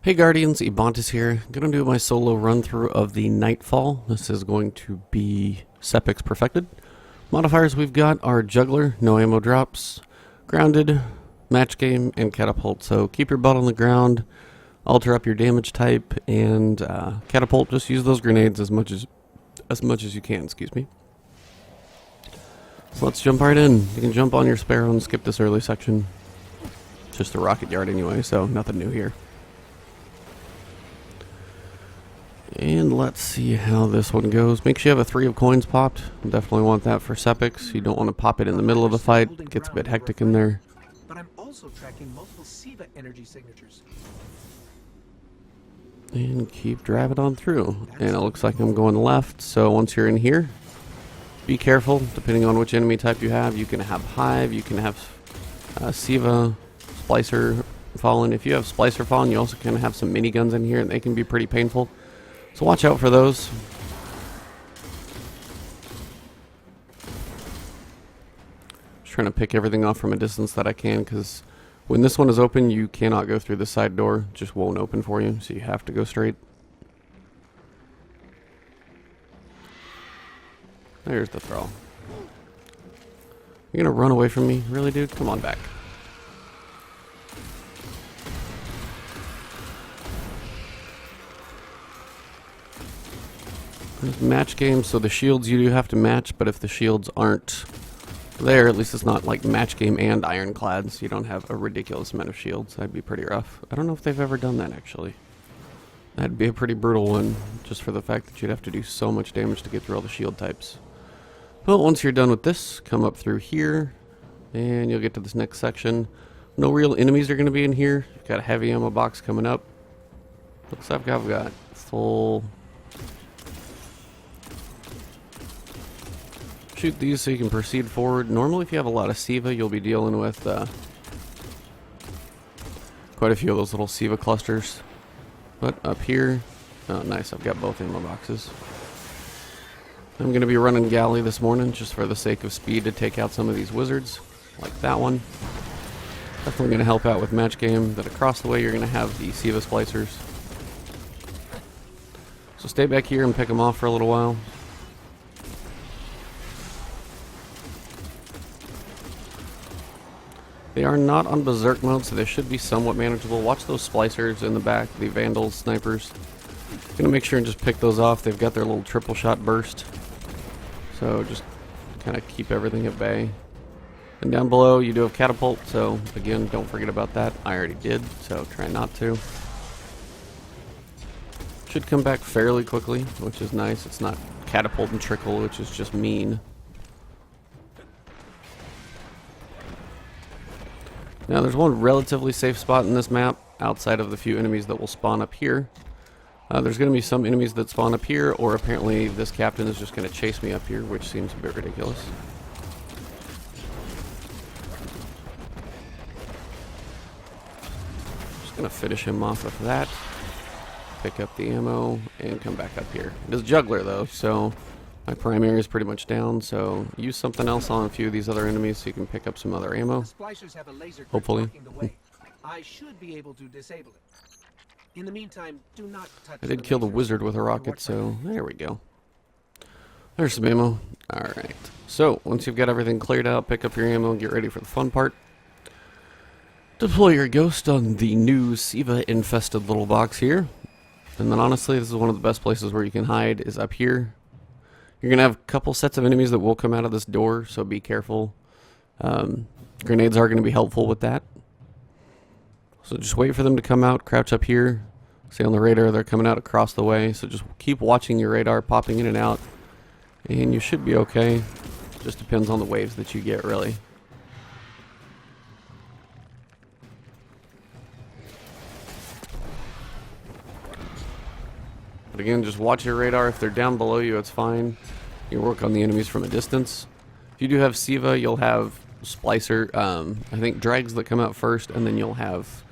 Hey Guardians, Ebontis here. I'm going to do my solo run through of the Nightfall. This is going to be Sepiks perfected. Modifiers we've got are Juggler, no ammo drops, Grounded, Match Game, and Catapult. So keep your butt on the ground, alter up your damage type, and Catapult. Just use those grenades as much as you can. Excuse me. So let's jump right in. You can jump on your Sparrow and skip this early section. It's just a rocket yard anyway, so nothing new here. And let's see how this one goes. Make sure you have a 3 of coins popped. Definitely want that for Sepiks. You don't want to pop it in the middle of the fight. It gets a bit hectic in there. But I'm also tracking multiple SIVA energy signatures. And keep driving on through. And it looks like I'm going left. So once you're in here, be careful. Depending on which enemy type you have, you can have Hive, you can have SIVA, Splicer Fallen. If you have Splicer Fallen, you also can have some miniguns in here, and they can be pretty painful. So watch out for those. Just trying to pick everything off from a distance that I can, because when this one is open, you cannot go through the side door. It just won't open for you, so you have to go straight. There's the throw. You're gonna run away from me? Really, dude? Come on back. There's match game, so the shields you do have to match, but if the shields aren't there, at least it's not like match game and ironclad, so you don't have a ridiculous amount of shields. That'd be pretty rough. I don't know if they've ever done that, actually. That'd be a pretty brutal one, just for the fact that you'd have to do so much damage to get through all the shield types. But once you're done with this, come up through here, and you'll get to this next section. No real enemies are going to be in here. You've got a heavy ammo box coming up. Looks like I've got full... Shoot these so you can proceed forward. Normally if you have a lot of SIVA, you'll be dealing with quite a few of those little SIVA clusters. But up here, oh nice, I've got both ammo boxes. I'm going to be running galley this morning just for the sake of speed to take out some of these wizards, like that one. Definitely going to help out with match game. Then across the way you're going to have the SIVA splicers. So stay back here and pick them off for a little while. They are not on berserk mode, so they should be somewhat manageable. Watch those splicers in the back, the vandals, snipers. Gonna make sure and just pick those off. They've got their little triple shot burst, so just kind of keep everything at bay. And down below you do have catapult, so again, don't forget about that. I already did, so try not to. Should come back fairly quickly, which is nice. It's not catapult and trickle, which is just mean. Now there's one relatively safe spot in this map outside of the few enemies that will spawn up here. There's going to be some enemies that spawn up here, or apparently this captain is just going to chase me up here, which seems a bit ridiculous. Just going to finish him off with that. Pick up the ammo and come back up here. It is Juggler though, so my primary is pretty much down, so use something else on a few of these other enemies so you can pick up some other ammo. Splicers have a laser grid Hopefully. blocking the way. I should be able to disable it. In the meantime, do not touch I did kill the wizard with a rocket, so there we go. There's some ammo. Alright. So, once you've got everything cleared out, pick up your ammo and get ready for the fun part. Deploy your ghost on the new SIVA-infested little box here. And then honestly, this is one of the best places where you can hide, is up here. You're going to have a couple sets of enemies that will come out of this door, so be careful. Grenades are going to be helpful with that. So just wait for them to come out, crouch up here. See on the radar, they're coming out across the way, so just keep watching your radar, popping in and out, and you should be okay. Just depends on the waves that you get, really. But again, just watch your radar. If they're down below you, it's fine. You work on the enemies from a distance. If you do have SIVA, you'll have Splicer, I think drags that come out first, and then you'll have,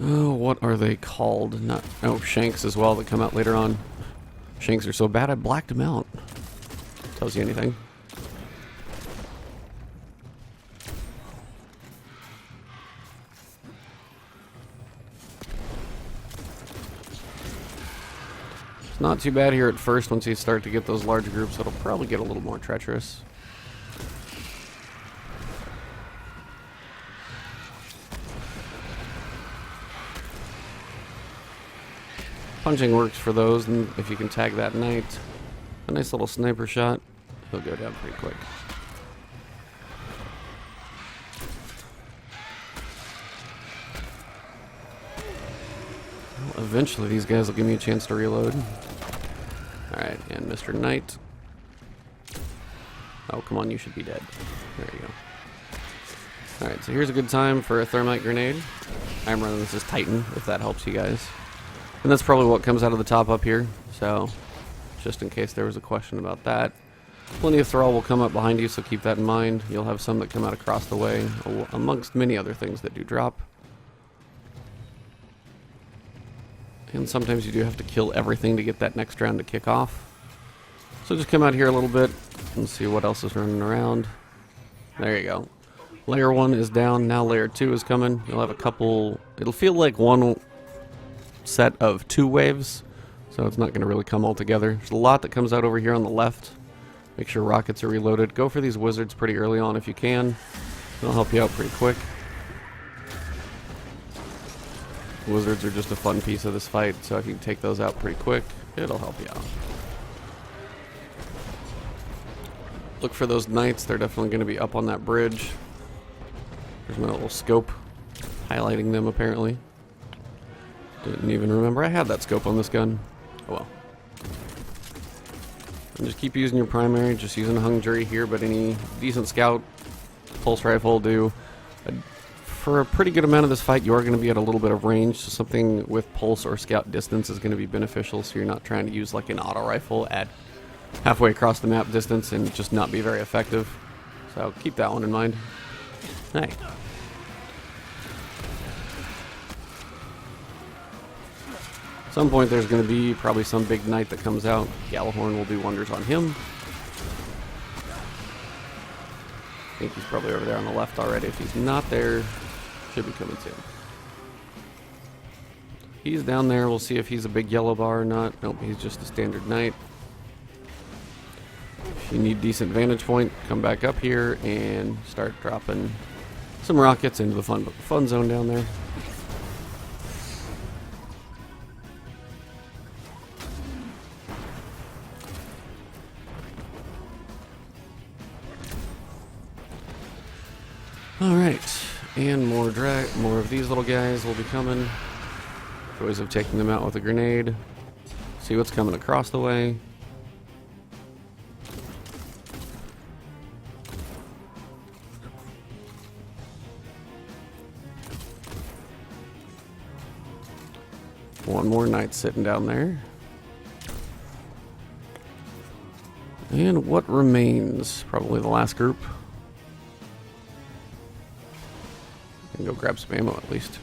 oh, what are they called? Not, oh, Shanks as well that come out later on. Shanks are so bad I blacked them out. Tells you anything. It's not too bad here at first. Once you start to get those large groups, it'll probably get a little more treacherous. Punching works for those, and if you can tag that knight, a nice little sniper shot, he'll go down pretty quick. Well, eventually these guys will give me a chance to reload. Alright, and Mr. Knight. Oh, come on, you should be dead. There you go. Alright, so here's a good time for a thermite grenade. I'm running this as Titan, if that helps you guys. And that's probably what comes out of the top up here, so just in case there was a question about that. Plenty of thrall will come up behind you, so keep that in mind. You'll have some that come out across the way, amongst many other things that do drop. And sometimes you do have to kill everything to get that next round to kick off. So just come out here a little bit and see what else is running around. There you go. Layer 1 is down, now layer 2 is coming. You'll have a couple, it'll feel like one set of 2 waves, so it's not going to really come all together. There's a lot that comes out over here on the left. Make sure rockets are reloaded. Go for these wizards pretty early on if you can. They'll help you out pretty quick. Wizards are just a fun piece of this fight, so if you can take those out pretty quick, it'll help you out. Look for those knights. They're definitely going to be up on that bridge. There's my little scope highlighting them apparently. Didn't even remember I had that scope on this gun. Oh well. And just keep using your primary, just using a hung jury here, but any decent scout, pulse rifle will do. For a pretty good amount of this fight, you are going to be at a little bit of range, so something with pulse or scout distance is going to be beneficial, so you're not trying to use like an auto rifle at halfway across the map distance and just not be very effective. So keep that one in mind. Hey. At some point there's going to be probably some big knight that comes out. Gallahorn will do wonders on him. I think he's probably over there on the left already. If he's not there, should be coming soon. He's down there. We'll see if he's a big yellow bar or not. Nope, he's just a standard knight. If you need decent vantage point, come back up here and start dropping some rockets into the fun zone down there. Alright, and more of these little guys will be coming. Joys of taking them out with a grenade. See what's coming across the way. One more knight sitting down there. And what remains? Probably the last group. And go grab some ammo at least.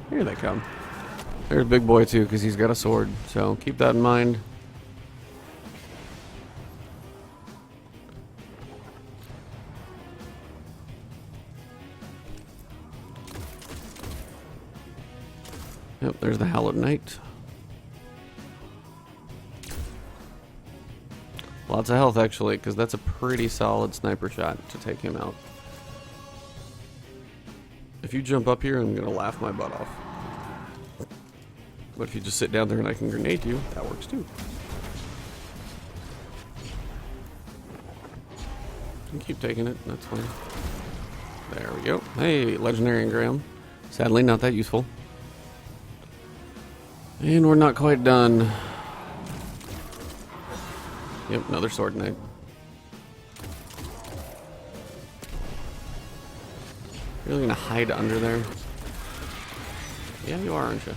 Here they come. There's Big Boy too, because he's got a sword. So keep that in mind. Yep, there's the Hallowed Knight. Lots of health actually, because that's a pretty solid sniper shot to take him out. If you jump up here, I'm going to laugh my butt off. But if you just sit down there and I can grenade you, that works too. You can keep taking it, that's fine. There we go. Hey, Legendary Engram. Sadly, not that useful. And we're not quite done. Yep, another sword knight. Really gonna hide under there? Yeah, you are, aren't you?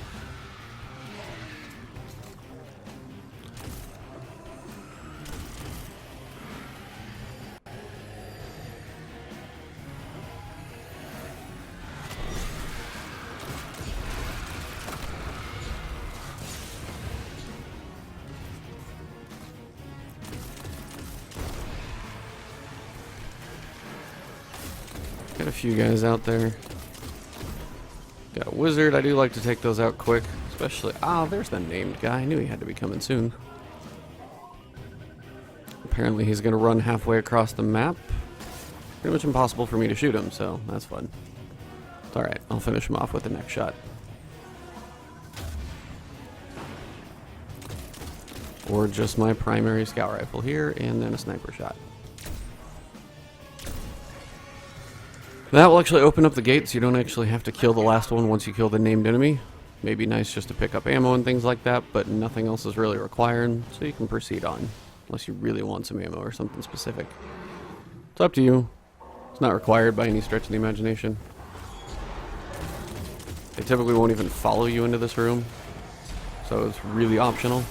Got a few guys out there. Got a wizard. I do like to take those out quick, Especially, there's the named guy. I knew he had to be coming soon. Apparently he's going to run halfway across the map. Pretty much impossible for me to shoot him, so that's fun. It's alright, I'll finish him off with the next shot. Or just my primary scout rifle here, and then a sniper shot. That will actually open up the gate, so you don't actually have to kill the last one once you kill the named enemy. Maybe nice just to pick up ammo and things like that, but nothing else is really required, so you can proceed on. Unless you really want some ammo or something specific. It's up to you. It's not required by any stretch of the imagination. They typically won't even follow you into this room, so it's really optional.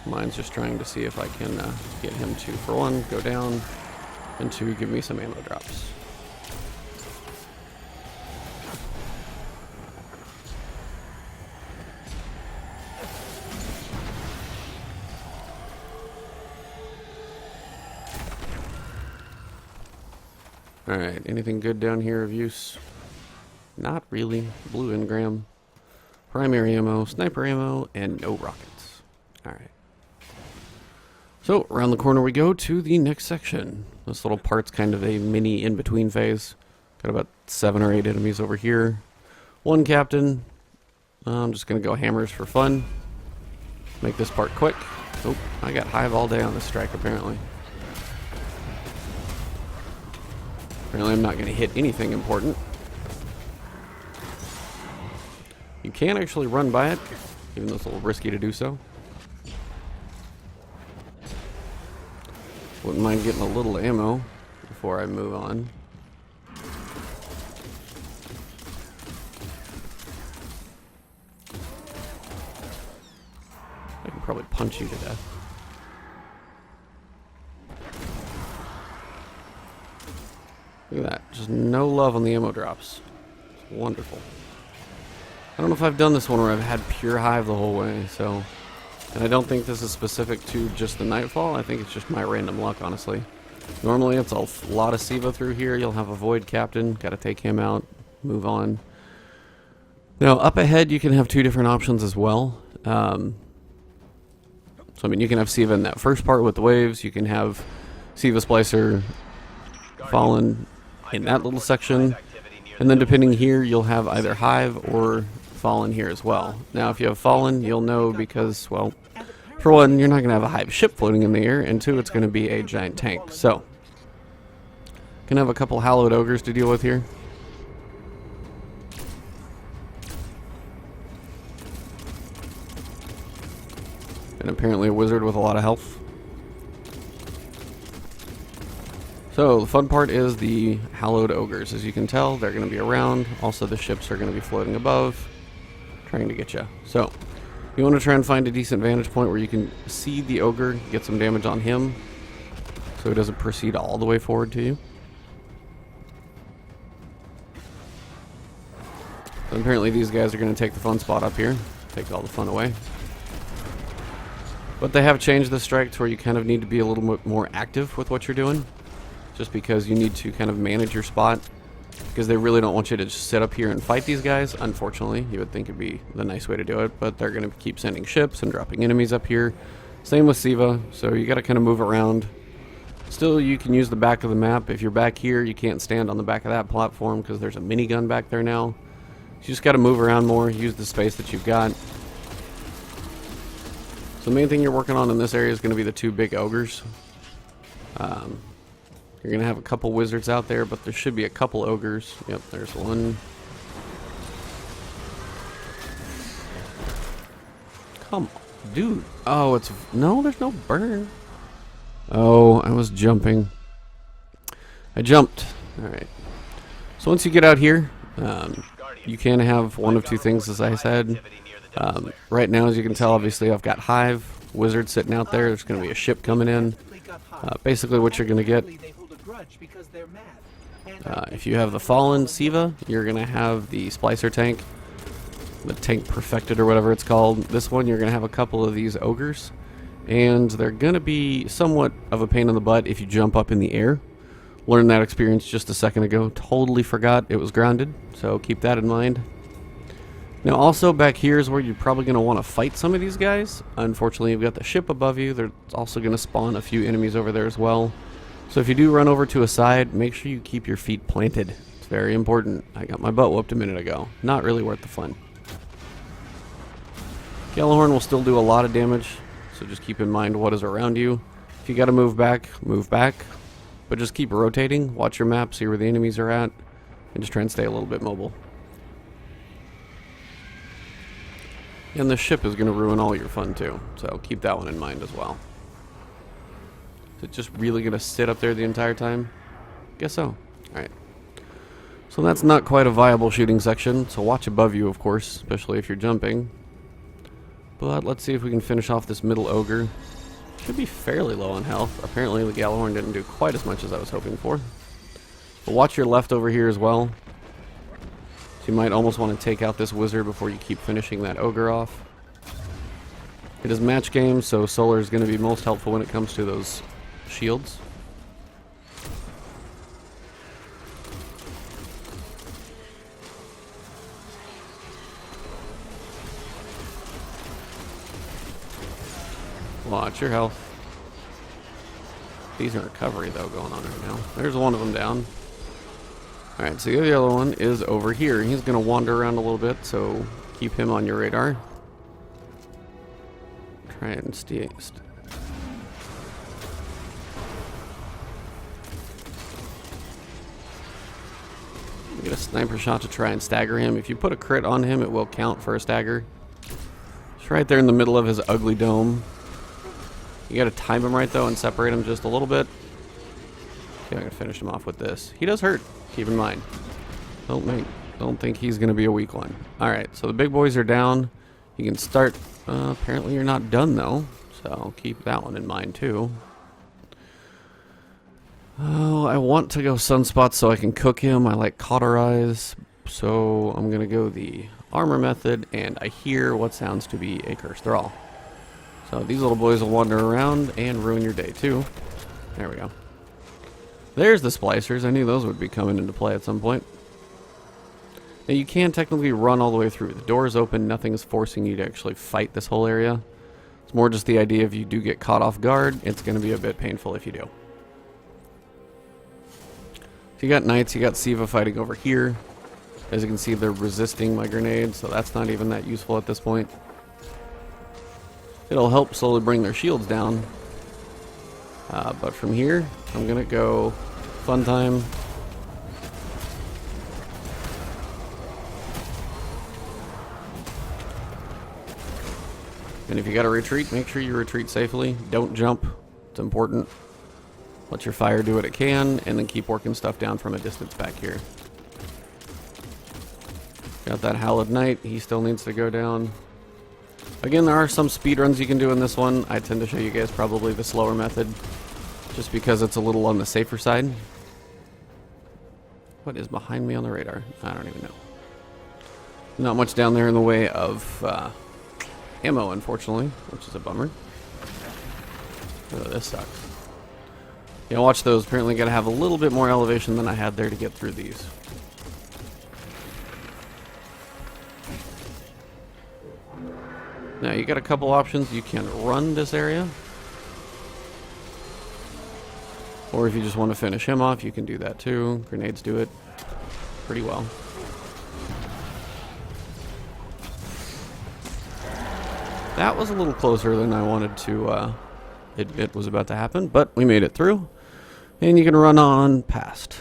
Mine's just trying to see if I can get him to, for one, go down, and two, give me some ammo drops. Alright, anything good down here of use? Not really. Blue engram, primary ammo, sniper ammo, and no rockets. Alright. So, around the corner we go to the next section. This little part's kind of a mini in-between phase. Got about 7 or 8 enemies over here. One captain. I'm just going to go hammers for fun. Make this part quick. Oh, I got Hive all day on this strike apparently. Apparently I'm not going to hit anything important. You can actually run by it, even though it's a little risky to do so. Wouldn't mind getting a little ammo before I move on. I can probably punch you to death. Look at that. Just no love on the ammo drops. It's wonderful. I don't know if I've done this one where I've had pure Hive the whole way, so... And I don't think this is specific to just the Nightfall. I think it's just my random luck, honestly. Normally it's a lot of Siva through here. You'll have a Void Captain. Gotta take him out. Move on. Now, up ahead you can have 2 different options as well. So, I mean, you can have Siva in that first part with the waves. You can have Siva Splicer Fallen in that little section. And then depending here, you'll have either Hive or Fallen here as well. Now, if you have Fallen, you'll know because, well, for one, you're not going to have a Hive ship floating in the air, and two, it's going to be a giant tank. So, gonna have a couple hallowed ogres to deal with here. And apparently a wizard with a lot of health. So, the fun part is the hallowed ogres. As you can tell, they're going to be around. Also, the ships are going to be floating above, trying to get you. So, you want to try and find a decent vantage point where you can see the ogre, get some damage on him, so he doesn't proceed all the way forward to you. And apparently these guys are going to take the fun spot up here, take all the fun away. But they have changed the strike to where you kind of need to be a little bit more active with what you're doing. Just because you need to kind of manage your spot. Because they really don't want you to just sit up here and fight these guys. Unfortunately, you would think it'd be the nice way to do it. But they're going to keep sending ships and dropping enemies up here. Same with Siva. So you got to kind of move around. Still, you can use the back of the map. If you're back here, you can't stand on the back of that platform because there's a minigun back there now. You just got to move around more. Use the space that you've got. So the main thing you're working on in this area is going to be the 2 big ogres. You're going to have a couple wizards out there, but there should be a couple ogres. Yep, there's one. Come on, dude. Oh, it's... No, there's no burn. Oh, I was jumping. I jumped. Alright. So once you get out here, you can have one of 2 things, as I said. Right now, as you can tell, obviously I've got Hive, wizard sitting out there. There's going to be a ship coming in. Basically what you're going to get, if you have the Fallen Siva, you're going to have the Splicer tank, the tank perfected or whatever it's called. This one you're going to have a couple of these ogres, and they're going to be somewhat of a pain in the butt if you jump up in the air. Learned that experience just a second ago. Totally forgot it was grounded, so keep that in mind. Now also back here is where you're probably going to want to fight some of these guys. Unfortunately, you've got the ship above you. There's also going to spawn a few enemies over there as well. So if you do run over to a side, make sure you keep your feet planted. It's very important. I got my butt whooped a minute ago. Not really worth the fun. Gjallarhorn will still do a lot of damage, so just keep in mind what is around you. If you got to move back, but just keep rotating. Watch your map, see where the enemies are at, and just try and stay a little bit mobile. And the ship is going to ruin all your fun too, so keep that one in mind as well. Is it just really going to sit up there the entire time? Guess so. Alright. So that's not quite a viable shooting section, so watch above you, of course, especially if you're jumping. But let's see if we can finish off this middle ogre. Should be fairly low on health. Apparently the Gjallarhorn didn't do quite as much as I was hoping for. But watch your left over here as well. So you might almost want to take out this wizard before you keep finishing that ogre off. It is match game, so solar is going to be most helpful when it comes to those shields. Watch your health. Decent recovery though going on right now. There's one of them down. Alright, so the other one is over here. He's going to wander around a little bit, so keep him on your radar. Try and stay. Get a sniper shot to try and stagger him. If you put a crit on him, it will count for a stagger. It's right there in the middle of his ugly dome. You gotta time him right though and separate him just a little bit. Okay, I'm gonna finish him off with this. He does hurt, keep in mind. Don't think he's gonna be a weak one. Alright, so the big boys are down. You can start. Apparently you're not done though, so keep that one in mind too. Oh, I want to go Sunspot so I can cook him. I like Cauterize, so I'm gonna go the armor method, and I hear what sounds to be a Curse Thrall. So these little boys will wander around and ruin your day too. There we go. There's the Splicers. I knew those would be coming into play at some point. Now you can technically run all the way through. The door is open. Nothing is forcing you to actually fight this whole area. It's more just the idea if you do get caught off guard, it's going to be a bit painful if you do. So you got Knights, you got Siva fighting over here. As you can see, they're resisting my grenades, so that's not even that useful at this point. It'll help slowly bring their shields down. But from here, I'm going to go fun time. And if you got to retreat, make sure you retreat safely. Don't jump. It's important. Let your fire do what it can, and then keep working stuff down from a distance back here. Got that Hallowed Knight. He still needs to go down. Again, there are some speed runs you can do in this one. I tend to show you guys probably the slower method, just because it's a little on the safer side. What is behind me on the radar? I don't even know. Not much down there in the way of ammo, unfortunately, which is a bummer. Oh, this sucks. Yeah, watch those. Apparently got to have a little bit more elevation than I had there to get through these. Now, you got a couple options. You can run this area. Or if you just want to finish him off, you can do that too. Grenades do it pretty well. That was a little closer than I wanted to admit was about to happen, but we made it through. And you can run on past.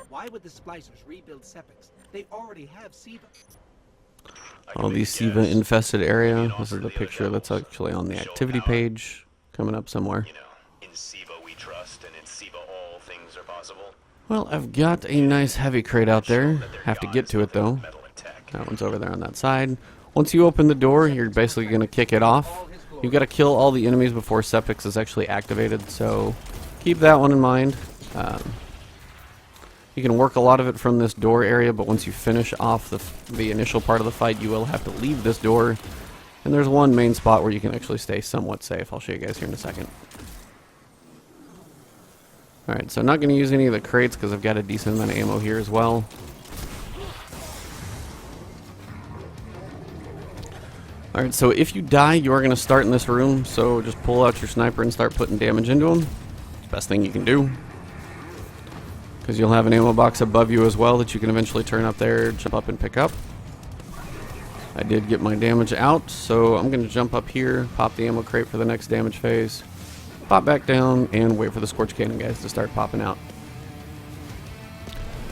Why would the Splicers rebuild Sepiks? They already have Siva. Oh, the Siva infested area. This is the picture that's actually on the activity page, coming up somewhere. You know, in Siva we trust, and in Siva all things are possible. Well, I've got a nice heavy crate out there. Have to get to it though. That one's over there on that side. Once you open the door, you're basically going to kick it off. You've got to kill all the enemies before Sepiks is actually activated, so keep that one in mind. You can work a lot of it from this door area, but once you finish off the initial part of the fight, you will have to leave this door. And there's one main spot where you can actually stay somewhat safe. I'll show you guys here in a second. Alright, so I'm not going to use any of the crates because I've got a decent amount of ammo here as well. Alright, so if you die, you are going to start in this room, so just pull out your sniper and start putting damage into him. It's the best thing you can do. Because you'll have an ammo box above you as well that you can eventually turn up there, jump up and pick up. I did get my damage out, so I'm going to jump up here, pop the ammo crate for the next damage phase, pop back down, and wait for the Scorch Cannon guys to start popping out.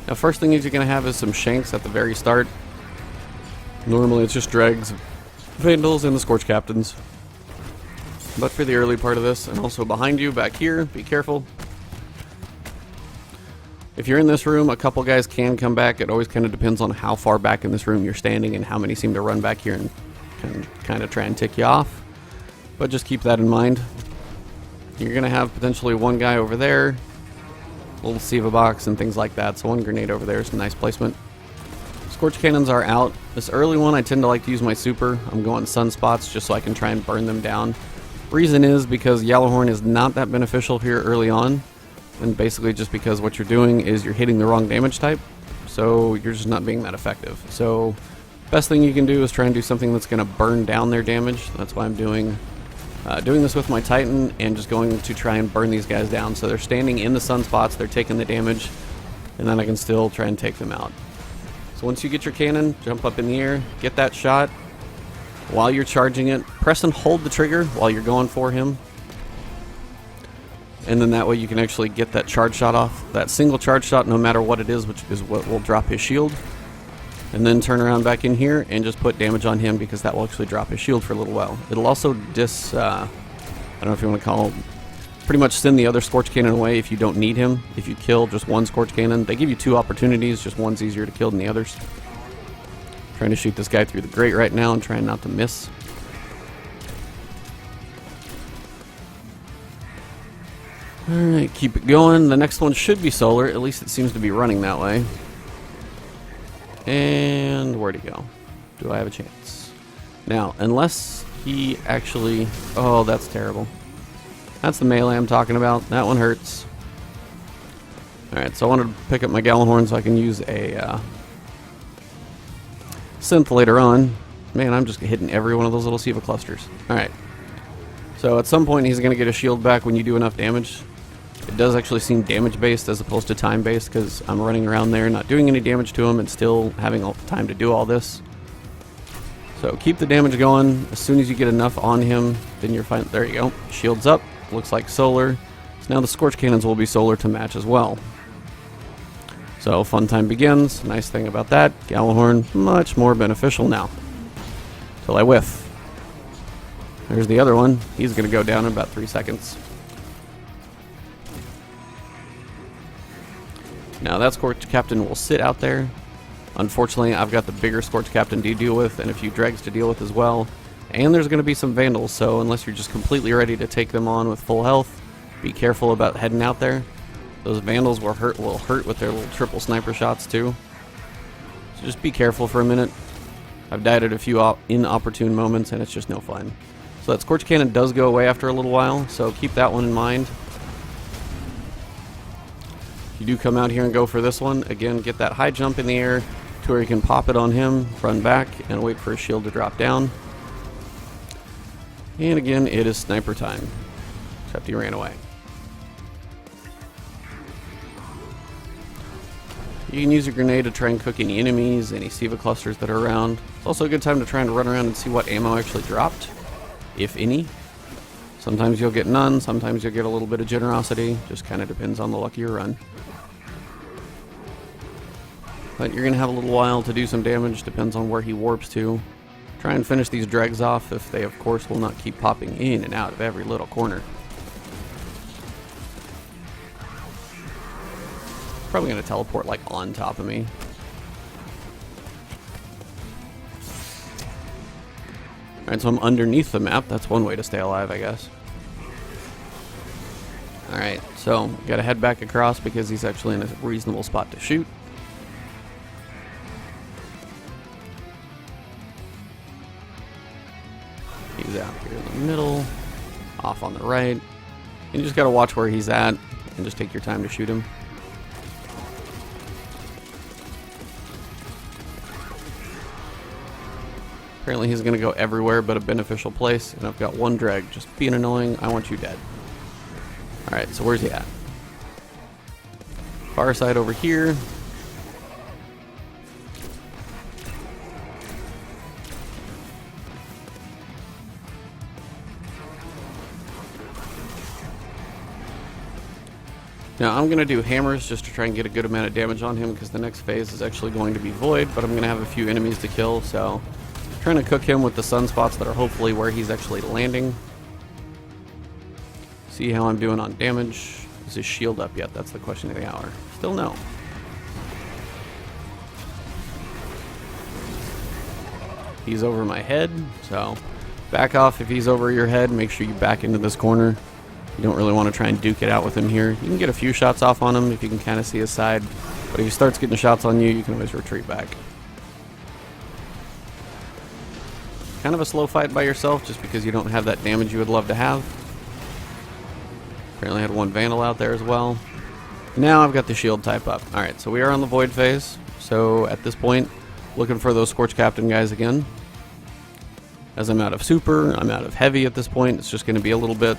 Now first thing you're going to have is some Shanks at the very start. Normally it's just Dregs, Vandals, and the Scorch Captains. But for the early part of this, and also behind you, back here, be careful. If you're in this room, a couple guys can come back. It always kind of depends on how far back in this room you're standing and how many seem to run back here and can kind of try and tick you off. But just keep that in mind. You're going to have potentially one guy over there, little Siva box and things like that. So one grenade over there is a nice placement. Scorch Cannons are out. This early one, I tend to like to use my super. I'm going sunspots just so I can try and burn them down. Reason is because Yellowhorn is not that beneficial here early on. And basically just because what you're doing is you're hitting the wrong damage type, so you're just not being that effective. So best thing you can do is try and do something that's going to burn down their damage. That's why I'm doing this with my Titan and just going to try and burn these guys down. So they're standing in the sunspots, they're taking the damage, and then I can still try and take them out. So once you get your cannon, jump up in the air, get that shot. While you're charging it, press and hold the trigger while you're going for him. And then that way you can actually get that charge shot off. That single charge shot, no matter what it is, which is what will drop his shield. And then turn around back in here and just put damage on him because that will actually drop his shield for a little while. It'll also I don't know if you want to call it, pretty much send the other Scorch Cannon away if you don't need him. If you kill just one Scorch Cannon, they give you 2 opportunities, just one's easier to kill than the others. Trying to shoot this guy through the grate right now and trying not to miss. Alright, keep it going. The next one should be solar, at least it seems to be running that way. And where'd he go? Do I have a chance? Now, unless he actually... Oh, that's terrible. That's the melee I'm talking about. That one hurts. Alright, so I wanted to pick up my Gallahorn so I can use a synth later on. Man, I'm just hitting every one of those little Siva clusters. Alright. So at some point he's going to get a shield back when you do enough damage. It does actually seem damage based as opposed to time based because I'm running around there not doing any damage to him and still having all the time to do all this. So keep the damage going. As soon as you get enough on him, then you're fine. There you go. Shields up. Looks like solar. So now the Scorch Cannons will be solar to match as well. So fun time begins. Nice thing about that, Gallahorn, much more beneficial now. Till I whiff. There's the other one. He's going to go down in about 3 seconds. Now that Scorch Captain will sit out there. Unfortunately, I've got the bigger Scorch Captain to deal with and a few Dregs to deal with as well. And there's going to be some Vandals, so unless you're just completely ready to take them on with full health, be careful about heading out there. Those Vandals will hurt with their little triple sniper shots too. So just be careful for a minute. I've died at a few inopportune moments and it's just no fun. So that Scorch Cannon does go away after a little while, so keep that one in mind. If you do come out here and go for this one, again, get that high jump in the air to where you can pop it on him, run back, and wait for his shield to drop down. And again, it is sniper time. Except he ran away. You can use your grenade to try and cook any enemies, any Siva clusters that are around. It's also a good time to try and run around and see what ammo actually dropped, if any. Sometimes you'll get none, sometimes you'll get a little bit of generosity. Just kind of depends on the luck of your run. But you're going to have a little while to do some damage, depends on where he warps to. Try and finish these Dregs off if they, of course, will not keep popping in and out of every little corner. Probably going to teleport like on top of me. Alright, so I'm underneath the map. That's one way to stay alive, I guess. Alright, so gotta head back across because he's actually in a reasonable spot to shoot. He's out here in the middle, off on the right. You just gotta watch where he's at and just take your time to shoot him. Apparently he's going to go everywhere but a beneficial place, and I've got one drag just being annoying. I want you dead. Alright, so where's he at? Far side over here. Now I'm going to do hammers just to try and get a good amount of damage on him, because the next phase is actually going to be void, but I'm going to have a few enemies to kill, so I'm trying to cook him with the sunspots that are hopefully where he's actually landing. See how I'm doing on damage. Is his shield up yet? That's the question of the hour. Still no. He's over my head, so back off if he's over your head. Make sure you back into this corner. You don't really want to try and duke it out with him here. You can get a few shots off on him if you can kind of see his side, but if he starts getting shots on you, you can always retreat back. Kind of a slow fight by yourself just because you don't have that damage you would love to have. Apparently had one Vandal out there as well. Now I've got the shield type up. Alright, so we are on the void phase. So at this point, looking for those Scorch Captain guys again. As I'm out of super, I'm out of heavy at this point. It's just going to be a little bit.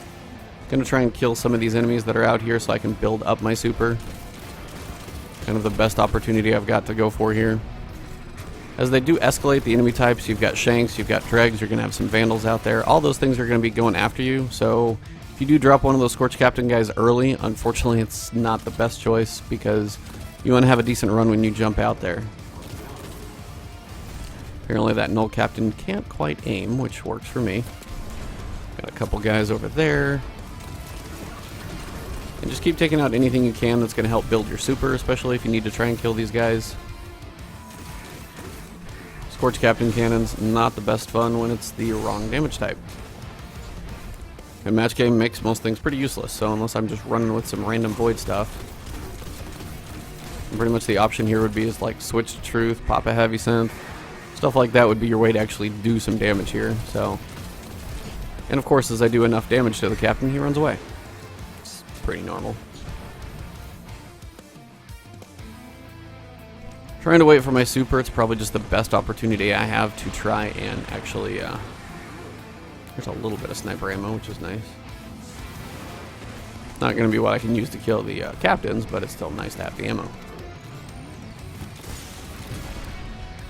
Going to try and kill some of these enemies that are out here so I can build up my super. Kind of the best opportunity I've got to go for here. As they do escalate the enemy types, you've got Shanks, you've got Dregs, you're going to have some Vandals out there. All those things are going to be going after you, so if you do drop one of those Scorch Captain guys early, unfortunately it's not the best choice because you want to have a decent run when you jump out there. Apparently that Null Captain can't quite aim, which works for me. Got a couple guys over there. And just keep taking out anything you can that's going to help build your super, especially if you need to try and kill these guys. Scorch Captain Cannon's not the best fun when it's the wrong damage type. And match game makes most things pretty useless, so unless I'm just running with some random void stuff. Pretty much the option here would be is like switch to truth, pop a heavy synth. Stuff like that would be your way to actually do some damage here, so. And of course, as I do enough damage to the captain, he runs away. Pretty normal. Trying to wait for my super, it's probably just the best opportunity I have to try and actually, there's a little bit of sniper ammo, which is nice. Not going to be what I can use to kill the captains, but it's still nice to have the ammo.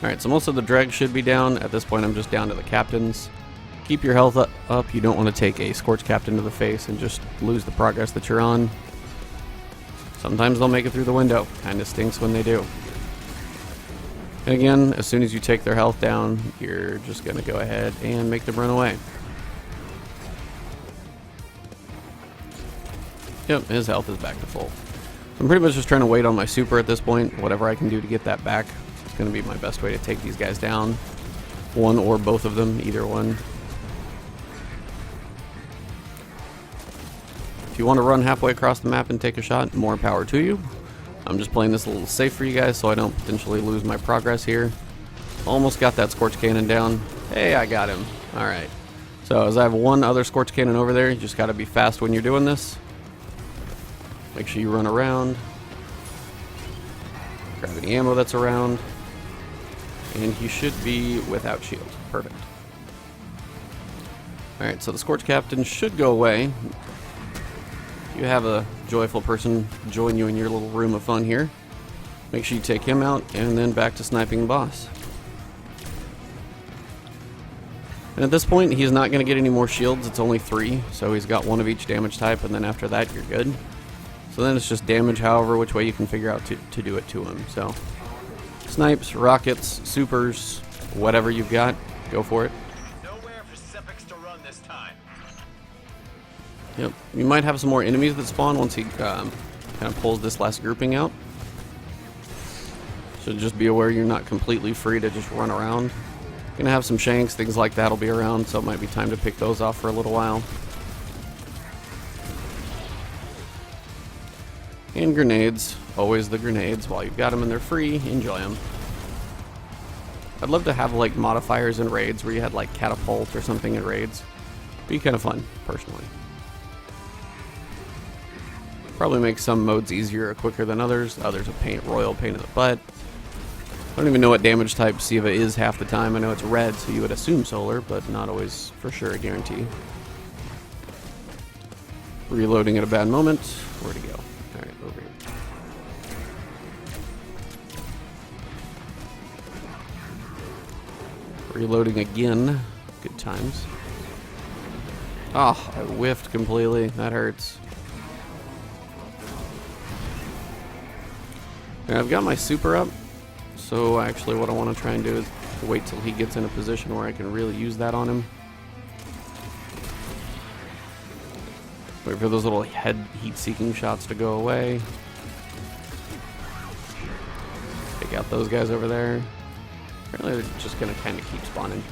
Alright, so most of the dregs should be down. At this point, I'm just down to the captains. Keep your health up. You don't want to take a Scorch Captain to the face and just lose the progress that you're on. Sometimes they'll make it through the window. Kind of stinks when they do. And again, as soon as you take their health down, you're just going to go ahead and make them run away. Yep, his health is back to full. I'm pretty much just trying to wait on my super at this point. Whatever I can do to get that back, it's going to be my best way to take these guys down. One or both of them, either one. If you want to run halfway across the map and take a shot, more power to you. I'm just playing this a little safe for you guys so I don't potentially lose my progress here. Almost got that Scorch Cannon down. Hey, I got him. Alright. So as I have one other Scorch Cannon over there, you just got to be fast when you're doing this. Make sure you run around. Grab any ammo that's around. And he should be without shield. Perfect. Alright, so the Scorch Captain should go away. You have a joyful person join you in your little room of fun here. Make sure you take him out, and then back to sniping the boss. And at this point, he's not going to get any more shields. It's only 3, so he's got 1 of each damage type, and then after that, you're good. So then it's just damage however which way you can figure out to do it to him. So snipes, rockets, supers, whatever you've got, go for it. Nowhere for Sepiks to run this time. Yep, you might have some more enemies that spawn once he kind of pulls this last grouping out. So just be aware you're not completely free to just run around. Gonna have some Shanks, things like that will be around, so it might be time to pick those off for a little while. And grenades, always the grenades. While you've got them and they're free, enjoy them. I'd love to have like modifiers in raids where you had like Catapult or something in raids. Be kind of fun, personally. Probably make some modes easier or quicker than others. Others a royal pain in the butt. don't even know what damage type Siva is half the time. I know it's red, so you would assume solar, but not always for sure a guarantee. Reloading at a bad moment. Where'd he go? Alright, over here. Reloading again. Good times. Oh, I whiffed completely. That hurts. And I've got my super up. So actually what I want to try and do is wait till he gets in a position where I can really use that on him. Wait for those little head heat-seeking shots to go away. Take out those guys over there. Apparently they're just going to kind of keep spawning.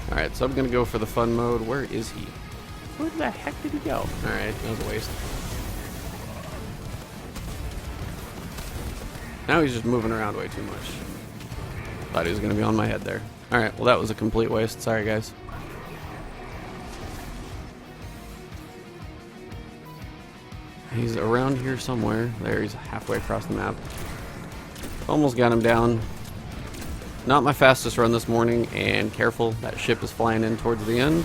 Alright, so I'm going to go for the fun mode. Where is he? Where the heck did he go? Alright, that was a waste. Now he's just moving around way too much. Thought he was going to be on my head there. Alright, well that was a complete waste. Sorry guys. He's around here somewhere. There, he's halfway across the map. Almost got him down. Not my fastest run this morning, and careful, that ship is flying in towards the end.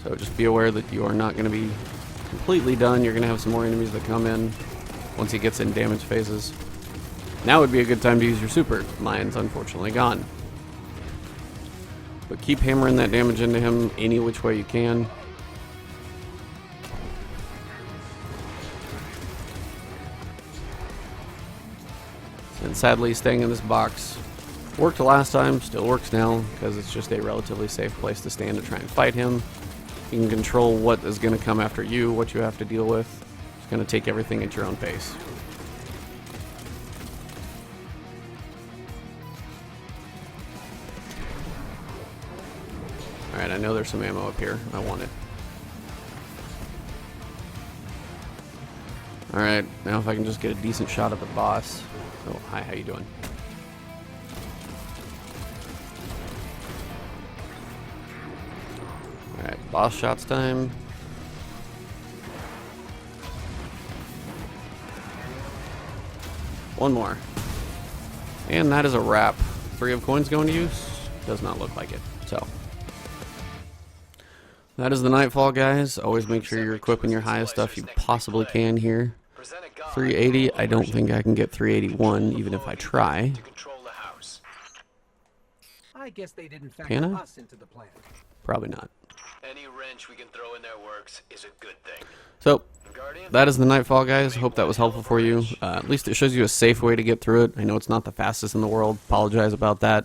So just be aware that you are not going to be completely done. You're going to have some more enemies that come in once he gets in damage phases. Now would be a good time to use your super. Mine's unfortunately gone. But keep hammering that damage into him any which way you can. And sadly, staying in this box worked last time, still works now, because it's just a relatively safe place to stand to try and fight him. You can control what is going to come after you, what you have to deal with. It's going to take everything at your own pace. Alright, I know there's some ammo up here. I want it. Alright, now if I can just get a decent shot at the boss. Oh, hi, how you doing? Alright, boss shots time. One more. And that is a wrap. 3 of coins going to use? Does not look like it. So that is the Nightfall, guys. Always make sure you're equipping your highest stuff you possibly can here. 380, I don't think I can get 381, even if I try. I guess they didn't Can factor I? us into the plan. Probably not. Any wrench we can throw in their works is a good thing. So that is the Nightfall, guys. Hope that was helpful for you. At least it shows you a safe way to get through it. I know it's not the fastest in the world. Apologize about that.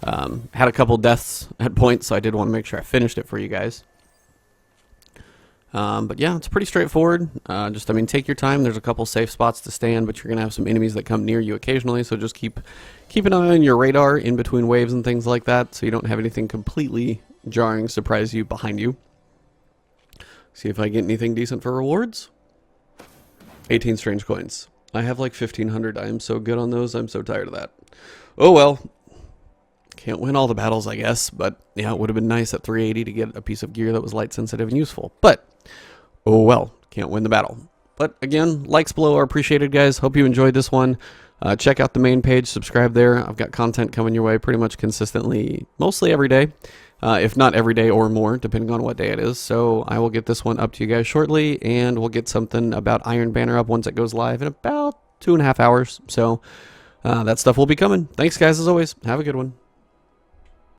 Had a couple deaths at points, so I did want to make sure I finished it for you guys. But yeah, it's pretty straightforward. I mean, take your time. There's a couple safe spots to stand, but you're going to have some enemies that come near you occasionally, so just keep an eye on your radar in between waves and things like that, so you don't have anything completely jarring surprise you behind you. See if I get anything decent for rewards. 18 strange coins. I have like 1,500. I am so good on those. I'm so tired of that. Oh well. Can't win all the battles, I guess, but yeah, it would have been nice at 380 to get a piece of gear that was light sensitive and useful. But, oh well, can't win the battle. But again, likes below are appreciated, guys. Hope you enjoyed this one. Check out the main page, subscribe there. I've got content coming your way pretty much consistently, mostly every day, if not every day or more, depending on what day it is. So I will get this one up to you guys shortly, and we'll get something about Iron Banner up once it goes live in about 2.5 hours. So that stuff will be coming. Thanks, guys, as always. Have a good one.